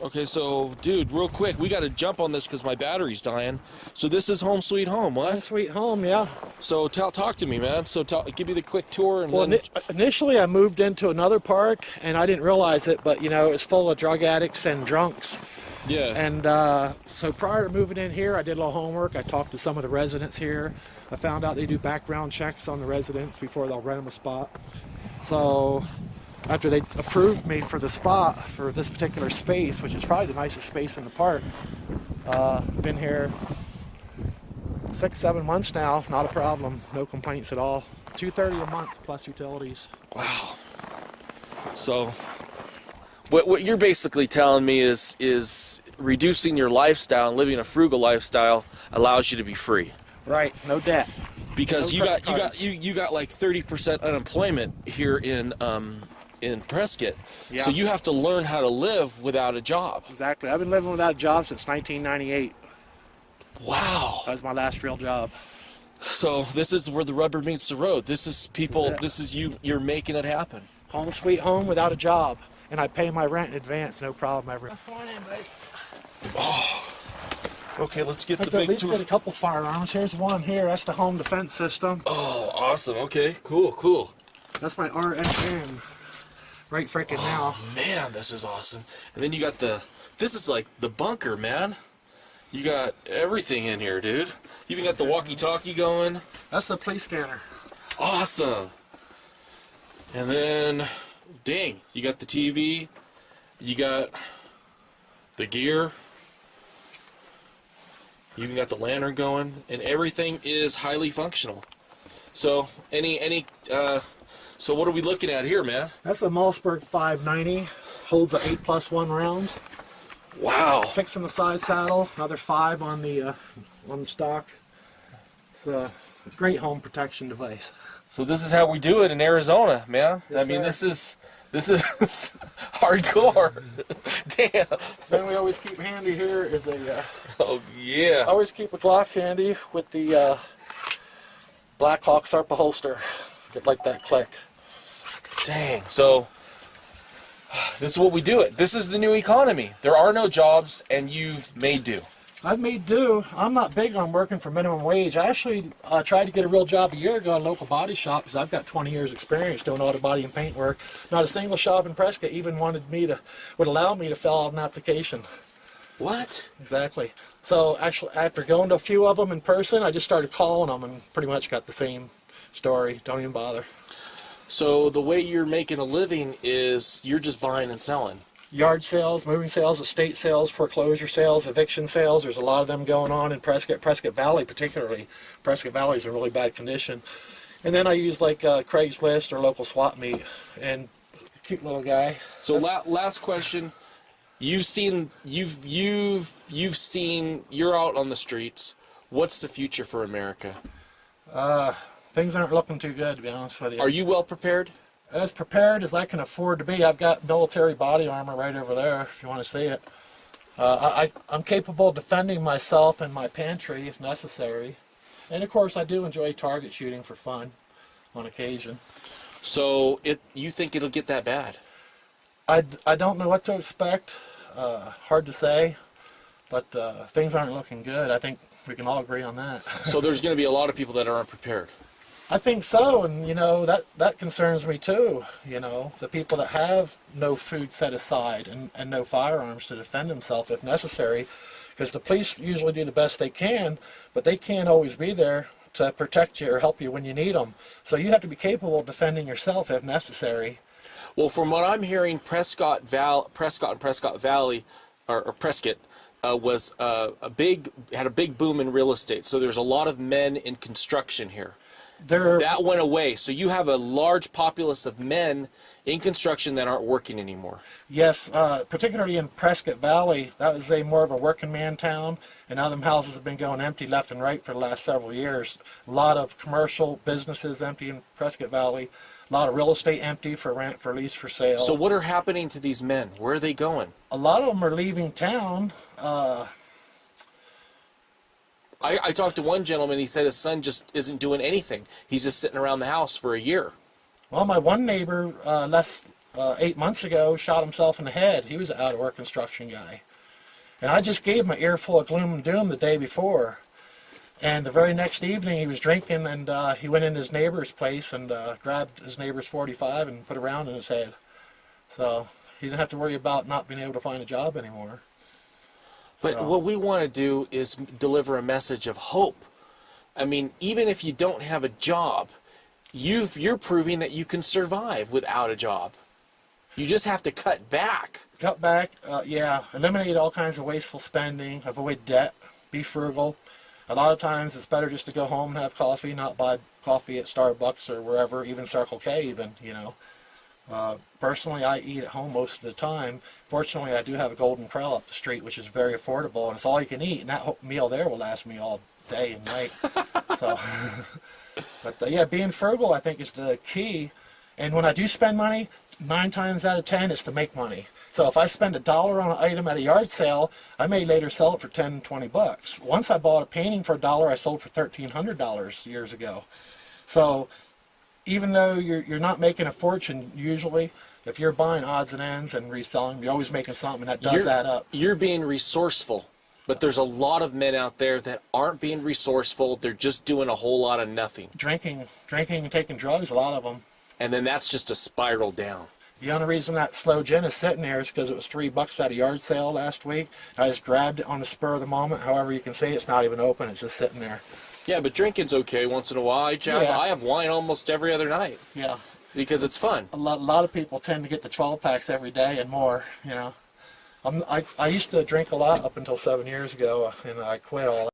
Okay, so, dude, real quick, we got to jump on this because my battery's dying. So this is home sweet home, what? Home sweet home, yeah. So talk to me, man. So give me the quick tour and Well, then... initially I moved into another park, and I didn't realize it, but, you know, it was full of drug addicts and drunks. Yeah. And so prior to moving in here, I did a little homework. I talked to some of the residents here. I found out they do background checks on the residents before they'll rent them a spot. So after they approved me for the spot for this particular space, which is probably the nicest space in the park, been here 6-7 months now, not a problem, no complaints at all. $230 a month plus utilities. Wow. So what you're basically telling me is reducing your lifestyle and living a frugal lifestyle allows you to be free. Right, no debt. Because No you credit got like 30% unemployment here in Prescott. Yeah. So you have to learn how to live without a job. Exactly. I've been living without a job since 1998. Wow. That was my last real job. So this is where the rubber meets the road. This is people. This is you're making it happen. Home sweet home without a job. And I pay my rent in advance, no problem ever. Come on in, buddy. Okay, let's get Let's the at big least tour. get a couple firearms. Here's one here. That's the home defense system. Oh, awesome. Okay, cool. That's my RNM. Right freaking now. Man, this is awesome. And then you got this is like the bunker, man. You got everything in here, dude. You even got the walkie-talkie going. That's the police scanner. Awesome. And then, dang, you got the TV. You got the gear. You even got the lantern going, and everything is highly functional. So, so what are we looking at here, man? That's a Mossberg 590. Holds a 8+1 rounds. Wow. 6 in the side saddle. Another 5 on the stock. It's a great home protection device. So this is how we do it in Arizona, man. Yes, I mean, sir. this is hardcore. Damn. Then we always keep handy here is a. Oh yeah. I always keep a Glock handy with the Blackhawk Sarpa holster. Get like that click. Dang. So this is what we do it. This is the new economy. There are no jobs, and you've made do. I've made do. I'm not big on working for minimum wage. I actually tried to get a real job a year ago at a local body shop because I've got 20 years experience doing auto body and paint work. Not a single shop in Prescott even would allow me to fill out an application. What? Exactly. So actually, after going to a few of them in person, I just started calling them and pretty much got the same story. Don't even bother. So the way you're making a living is you're just buying and selling. Yard sales, moving sales, estate sales, foreclosure sales, eviction sales. There's a lot of them going on in Prescott Valley particularly. Prescott Valley is in really bad condition. And then I use like Craigslist or local swap meet. And cute little guy. So last question. You're out on the streets. What's the future for America? Things aren't looking too good, to be honest with you. Are you well prepared? As prepared as I can afford to be. I've got military body armor right over there, if you want to see it. I'm capable of defending myself and my pantry if necessary. And of course, I do enjoy target shooting for fun on occasion. So you think it'll get that bad? I don't know what to expect. Hard to say. But things aren't looking good. I think we can all agree on that. So there's going to be a lot of people that aren't prepared. I think so, and you know that concerns me too. You know, the people that have no food set aside and no firearms to defend themselves if necessary, because the police usually do the best they can, but they can't always be there to protect you or help you when you need them. So you have to be capable of defending yourself if necessary. Well, from what I'm hearing, Prescott and Prescott Valley, or Prescott, had a big boom in real estate. So there's a lot of men in construction here. That went away. So you have a large populace of men in construction that aren't working anymore. Yes, particularly in Prescott Valley, that was more of a working man town, and now them houses have been going empty left and right for the last several years. A lot of commercial businesses empty in Prescott Valley, a lot of real estate empty for rent, for lease, for sale. So what are happening to these men? Where are they going? A lot of them are leaving town. I talked to one gentleman, he said his son just isn't doing anything. He's just sitting around the house for a year. Well, my one neighbor left 8 months ago, shot himself in the head. He was an out-of-work construction guy. And I just gave him an earful of gloom and doom the day before. And the very next evening, he was drinking, and he went into his neighbor's place and grabbed his neighbor's 45 and put a round in his head. So he didn't have to worry about not being able to find a job anymore. But what we want to do is deliver a message of hope. I mean, even if you don't have a job, you're proving that you can survive without a job. You just have to cut back. Cut back, yeah. Eliminate all kinds of wasteful spending. Avoid debt. Be frugal. A lot of times it's better just to go home and have coffee, not buy coffee at Starbucks or wherever, even Circle K even, you know. Personally, I eat at home most of the time. Fortunately, I do have a Golden Corral up the street, which is very affordable, and it's all you can eat, and that meal there will last me all day and night. So, but yeah, being frugal, I think, is the key. And when I do spend money, 9 times out of 10, it's to make money. So if I spend $1 on an item at a yard sale, I may later sell it for 10, 20 bucks. Once I bought a painting for $1, I sold for $1,300 years ago. So even though you're not making a fortune usually, if you're buying odds and ends and reselling, you're always making something, and that does add up. You're being resourceful, but there's a lot of men out there that aren't being resourceful. They're just doing a whole lot of nothing. Drinking and taking drugs, a lot of them. And then that's just a spiral down. The only reason that slow gin is sitting there is because it was $3 at a yard sale last week. I just grabbed it on the spur of the moment. However you can see, it's not even open. It's just sitting there. Yeah, but drinking's okay once in a while. I have wine almost every other night. Yeah. Because it's fun. A lot of people tend to get the 12 packs every day and more, you know. I used to drink a lot up until 7 years ago, and I quit all that.